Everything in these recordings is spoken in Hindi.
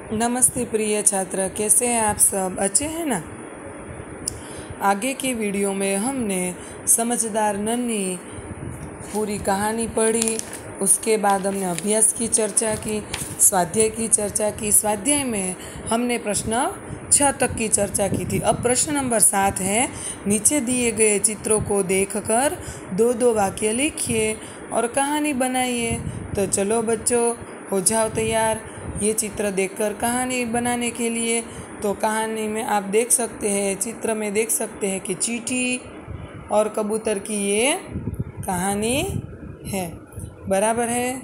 नमस्ते प्रिय छात्र, कैसे हैं आप सब? अच्छे हैं ना? आगे के वीडियो में हमने समझदार नन्ही पूरी कहानी पढ़ी। उसके बाद हमने अभ्यास की चर्चा की, स्वाध्याय की चर्चा की। स्वाध्याय में हमने प्रश्न 6 तक की चर्चा की थी। अब प्रश्न नंबर 7 है, नीचे दिए गए चित्रों को देखकर 2-2 वाक्य लिखिए और कहानी बनाइए। तो चलो बच्चों, हो जाओ तैयार ये चित्र देखकर कहानी बनाने के लिए। तो कहानी में आप देख सकते हैं, चित्र में देख सकते हैं कि चींटी और कबूतर की ये कहानी है, बराबर है।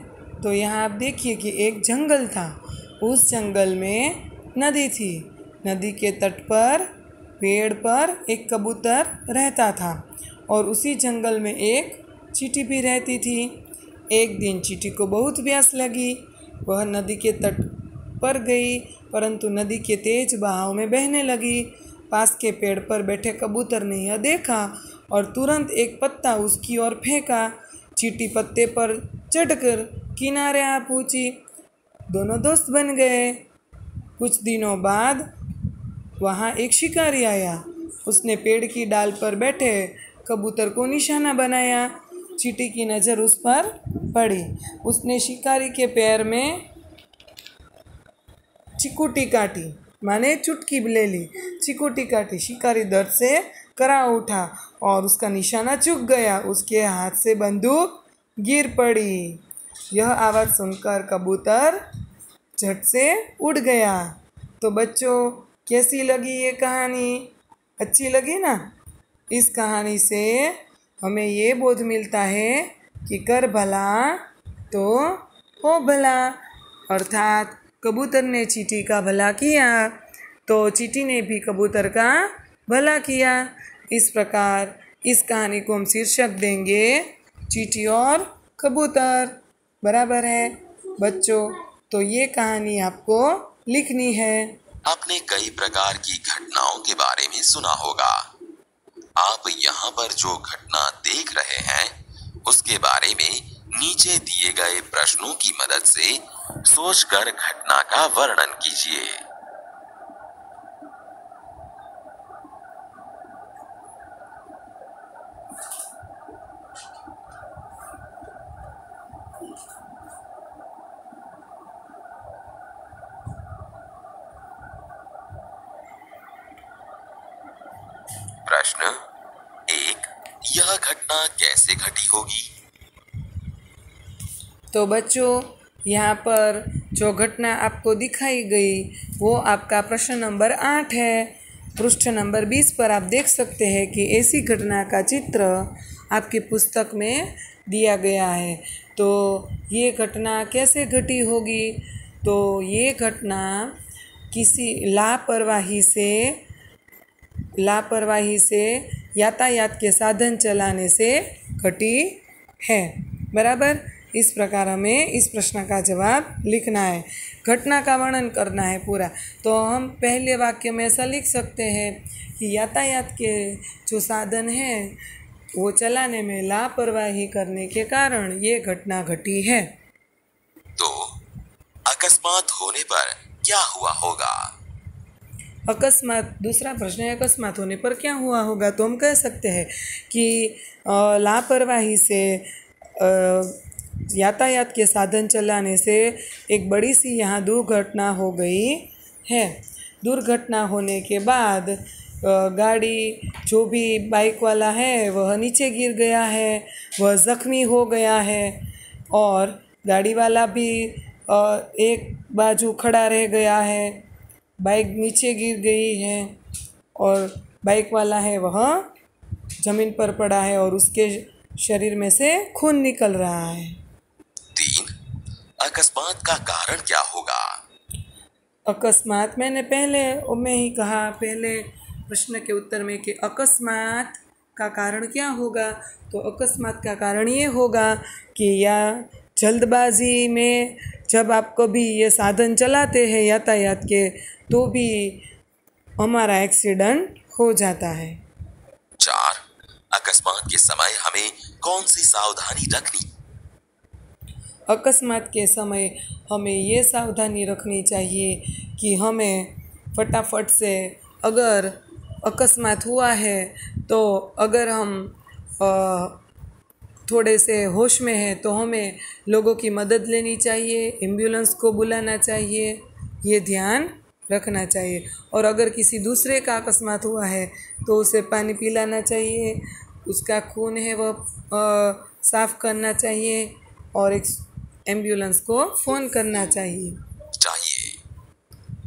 तो यहाँ आप देखिए कि एक जंगल था। उस जंगल में नदी थी। नदी के तट पर पेड़ पर एक कबूतर रहता था और उसी जंगल में एक चींटी भी रहती थी। एक दिन चींटी को बहुत प्यास लगी। वह नदी के तट पर गई, परंतु नदी के तेज बहाव में बहने लगी। पास के पेड़ पर बैठे कबूतर ने यह देखा और तुरंत एक पत्ता उसकी ओर फेंका। चींटी पत्ते पर चढ़कर किनारे आ पहुंची। दोनों दोस्त बन गए। कुछ दिनों बाद वहाँ एक शिकारी आया। उसने पेड़ की डाल पर बैठे कबूतर को निशाना बनाया। चींटी की नज़र उस पर पड़ी। उसने शिकारी के पैर में चिकुटी काटी, माने चुटकी ले ली। चिकुटी काटी। शिकारी दर्द से करा उठा और उसका निशाना चूक गया। उसके हाथ से बंदूक गिर पड़ी। यह आवाज़ सुनकर कबूतर झट से उड़ गया। तो बच्चों, कैसी लगी ये कहानी? अच्छी लगी ना? इस कहानी से हमें ये बोध मिलता है कि कर भला तो हो भला, अर्थात कबूतर ने चींटी का भला किया तो चींटी ने भी कबूतर का भला किया। इस प्रकार इस कहानी को हम शीर्षक देंगे चींटी और कबूतर, बराबर है बच्चों। तो ये कहानी आपको लिखनी है। आपने कई प्रकार की घटनाओं के बारे में सुना होगा। आप यहाँ पर जो घटना देख रहे हैं उसके बारे में नीचे दिए गए प्रश्नों की मदद से सोचकर घटना का वर्णन कीजिए। प्रश्न 1, यह घटना कैसे घटी होगी? तो बच्चों, यहाँ पर जो घटना आपको दिखाई गई वो आपका प्रश्न नंबर 8 है। पृष्ठ नंबर 20 पर आप देख सकते हैं कि ऐसी घटना का चित्र आपकी पुस्तक में दिया गया है। तो ये घटना कैसे घटी होगी? तो ये घटना किसी लापरवाही से यातायात के साधन चलाने से घटी है, बराबर। इस प्रकार हमें इस प्रश्न का जवाब लिखना है, घटना का वर्णन करना है पूरा। तो हम पहले वाक्य में ऐसा लिख सकते हैं कि यातायात के जो साधन हैं वो चलाने में लापरवाही करने के कारण ये घटना घटी है। तो अकस्मात होने पर क्या हुआ होगा? अकस्मात, दूसरा प्रश्न है अकस्मात होने पर क्या हुआ होगा। तो हम कह सकते हैं कि लापरवाही से यातायात के साधन चलाने से एक बड़ी सी यहाँ दुर्घटना हो गई है। दुर्घटना होने के बाद गाड़ी, जो भी बाइक वाला है वह नीचे गिर गया है, वह ज़ख्मी हो गया है और गाड़ी वाला भी एक बाजू खड़ा रह गया है। बाइक नीचे गिर गई है और बाइक वाला है वह ज़मीन पर पड़ा है और उसके शरीर में से खून निकल रहा है। 3, अकस्मात का कारण क्या होगा? अकस्मात, मैंने पहले ही कहा, पहले प्रश्न के उत्तर में कि अकस्मात का कारण क्या होगा। तो अकस्मात का कारण ये होगा कि या जल्दबाजी में जब आप कभी ये साधन चलाते हैं यातायात के तो भी हमारा एक्सीडेंट हो जाता है। 4, अकस्मात के समय हमें कौन सी सावधानी रखनी? अकस्मात के समय हमें ये सावधानी रखनी चाहिए कि हमें फटाफट से, अगर अकस्मात हुआ है तो अगर हम थोड़े से होश में हैं तो हमें लोगों की मदद लेनी चाहिए, एम्बुलेंस को बुलाना चाहिए, ये ध्यान रखना चाहिए। और अगर किसी दूसरे का अकस्मात हुआ है तो उसे पानी पिलाना चाहिए, उसका खून है वह साफ़ करना चाहिए और एक एम्बुलेंस को फ़ोन करना चाहिए।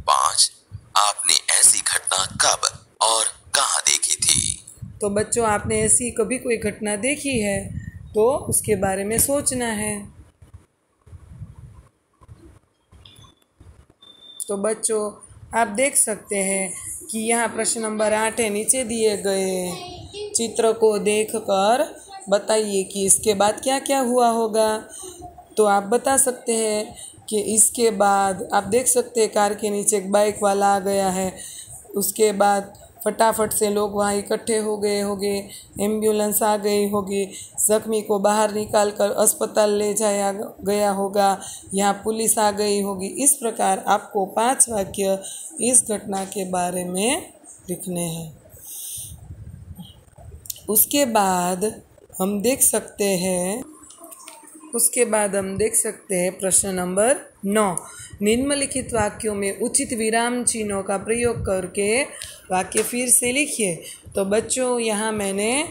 5. आपने ऐसी घटना कब और कहाँ देखी थी? तो बच्चों, आपने ऐसी कभी कोई घटना देखी है तो उसके बारे में सोचना है। तो बच्चों, आप देख सकते हैं कि यहाँ प्रश्न नंबर 8 है। नीचे दिए गए चित्र को देखकर बताइए कि इसके बाद क्या क्या हुआ होगा। तो आप बता सकते हैं कि इसके बाद आप देख सकते हैं कार के नीचे एक बाइक वाला आ गया है। उसके बाद फटाफट से लोग वहाँ इकट्ठे हो गए होंगे, एम्बुलेंस आ गई होगी, ज़ख्मी को बाहर निकाल कर अस्पताल ले जाया गया होगा, यहाँ पुलिस आ गई होगी। इस प्रकार आपको 5 वाक्य इस घटना के बारे में लिखने हैं। उसके बाद हम देख सकते हैं प्रश्न नंबर 9। निम्नलिखित वाक्यों में उचित विराम चिन्हों का प्रयोग करके वाक्य फिर से लिखिए। तो बच्चों, यहाँ मैंने,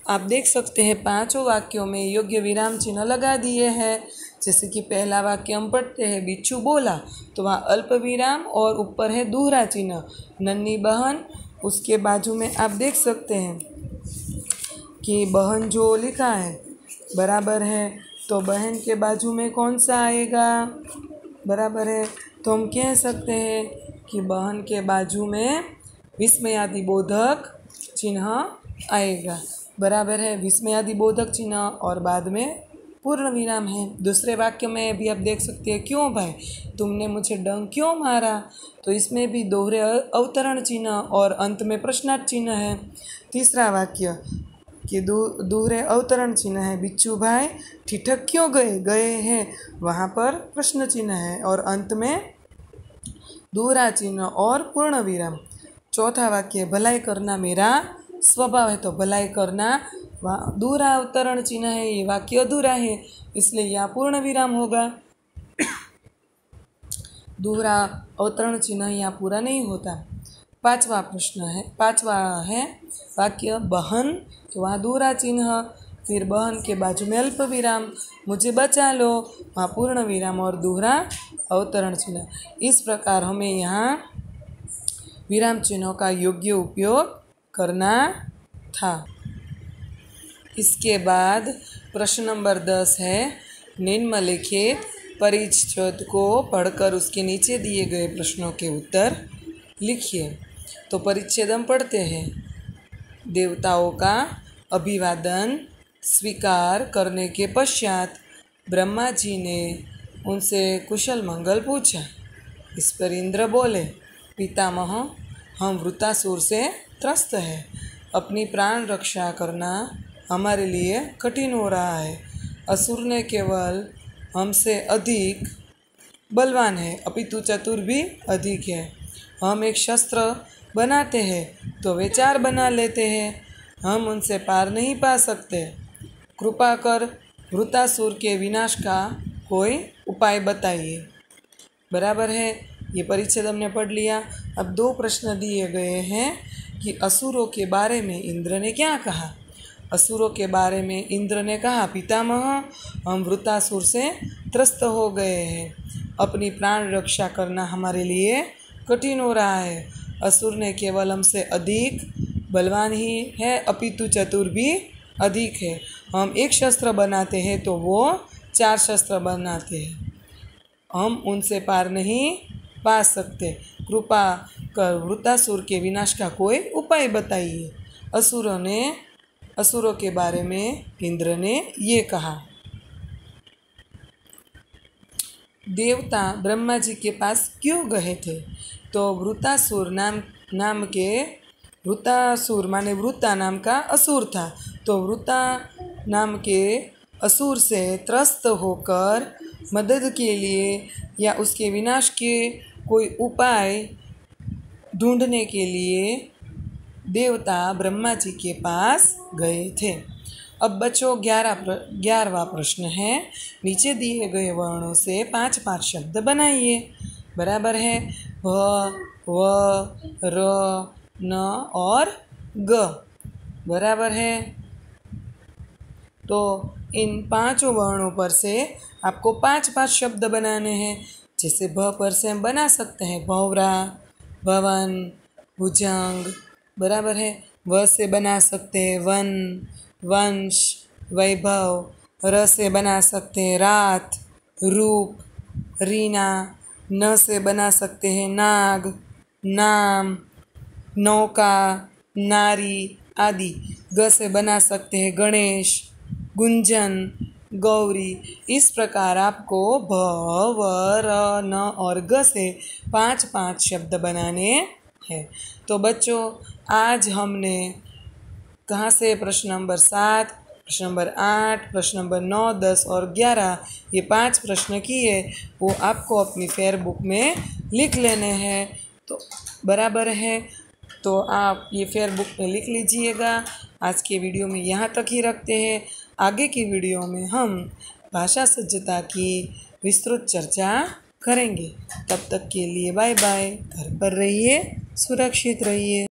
आप देख सकते हैं, 5 वाक्यों में योग्य विराम चिन्ह लगा दिए हैं। जैसे कि पहला वाक्य हम पढ़ते हैं, बिच्छू बोला, तो वहाँ अल्प विराम और ऊपर है दोहरा चिन्ह, नन्ही बहन। उसके बाजू में आप देख सकते हैं कि बहन जो लिखा है बराबर है, तो बहन के बाजू में कौन सा आएगा? बराबर है, तो हम कह सकते हैं कि बहन के बाजू में विस्मयादिबोधक चिन्ह आएगा। बराबर है, विस्मयादिबोधक चिन्ह और बाद में पूर्ण विराम है। दूसरे वाक्य में भी आप देख सकते हैं, क्यों भाई तुमने मुझे डंक क्यों मारा? तो इसमें भी दोहरे अवतरण चिन्ह और अंत में प्रश्नार्थ चिन्ह है। तीसरा वाक्य कि दोहरे अवतरण चिन्ह है, बिच्छू भाई ठिठक क्यों गए हैं, वहाँ पर प्रश्न चिन्ह है और अंत में दोहरा चिन्ह और पूर्ण विराम। चौथा वाक्य, भलाई करना मेरा स्वभाव है, तो भलाई करना वहाँ दोहरा अवतरण चिन्ह है, ये वाक्य अधूरा है, इसलिए यहाँ पूर्ण विराम होगा। दोहरा अवतरण चिन्ह यहाँ पूरा नहीं होता। पांचवा है वाक्य बहन, तो वहाँ दोहरा चिन्ह, फिर बहन के बाजू में अल्प विराम, मुझे बचा लो, वहाँ पूर्ण विराम और दोहरा अवतरण चिन्ह। इस प्रकार हमें यहाँ विराम चिन्हों का योग्य उपयोग करना था। इसके बाद प्रश्न नंबर 10 है, निम्नलिखित परिच्छेद को पढ़कर उसके नीचे दिए गए प्रश्नों के उत्तर लिखिए। तो परिच्छेद हम पढ़ते हैं। देवताओं का अभिवादन स्वीकार करने के पश्चात ब्रह्मा जी ने उनसे कुशल मंगल पूछा। इस पर इंद्र बोले, पितामह, हम वृत्तासुर से त्रस्त हैं, अपनी प्राण रक्षा करना हमारे लिए कठिन हो रहा है। असुर ने केवल हमसे अधिक बलवान है, अपितु चतुर भी अधिक है। हम एक शस्त्र बनाते हैं तो वे 4 बना लेते हैं, हम उनसे पार नहीं पा सकते। कृपा कर वृत्तासुर के विनाश का कोई उपाय बताइए। बराबर है, ये परिच्छेद हमने पढ़ लिया। अब 2 प्रश्न दिए गए हैं कि असुरों के बारे में इंद्र ने क्या कहा। असुरों के बारे में इंद्र ने कहा, पितामह, हम वृत्तासुर से त्रस्त हो गए हैं, अपनी प्राण रक्षा करना हमारे लिए कठिन हो रहा है। असुर ने केवल हमसे अधिक बलवान ही है, अपितु चतुर भी अधिक है। हम एक शस्त्र बनाते हैं तो वो 4 शस्त्र बनाते हैं, हम उनसे पार नहीं पा सकते। कृपा कर वृत्तासुर के विनाश का कोई उपाय बताइए। असुरों के बारे में इंद्र ने ये कहा। देवता ब्रह्मा जी के पास क्यों गए थे? तो वृत्तासुर वृत्तासुर माने वृत्ता नाम का असुर था, तो वृत्ता नाम के असुर से त्रस्त होकर मदद के लिए या उसके विनाश के कोई उपाय ढूंढने के लिए देवता ब्रह्मा जी के पास गए थे। अब बच्चों 11वां प्रश्न है, नीचे दिए गए वर्णों से 5-5 शब्द बनाइए। बराबर है, भ, व, र, न और ग। बराबर है। तो इन 5 वर्णों पर से आपको 5-5 शब्द बनाने हैं। जैसे भ पर से हम बना सकते हैं भौरा, भवन, भुजंग। बराबर है। व से बना सकते हैं वन, वंश, वैभव। र से बना सकते हैं रात, रूप, रीना। न से बना सकते हैं नाग, नाम, नौका, नारी आदि। ग से बना सकते हैं गणेश, गुंजन, गौरी। इस प्रकार आपको भ, व, र, न और ग से 5-5 शब्द बनाने हैं। तो बच्चों आज हमने कहाँ से प्रश्न नंबर 7, प्रश्न नंबर 8, प्रश्न नंबर 9, 10 और 11 ये 5 प्रश्न किए, वो आपको अपनी फेयर बुक में लिख लेने हैं। तो बराबर है, तो आप ये फेयर बुक में लिख लीजिएगा। आज के वीडियो में यहाँ तक ही रखते हैं। आगे की वीडियो में हम भाषा सज्जता की विस्तृत चर्चा करेंगे। तब तक के लिए बाय बाय। घर पर रहिए, सुरक्षित रहिए।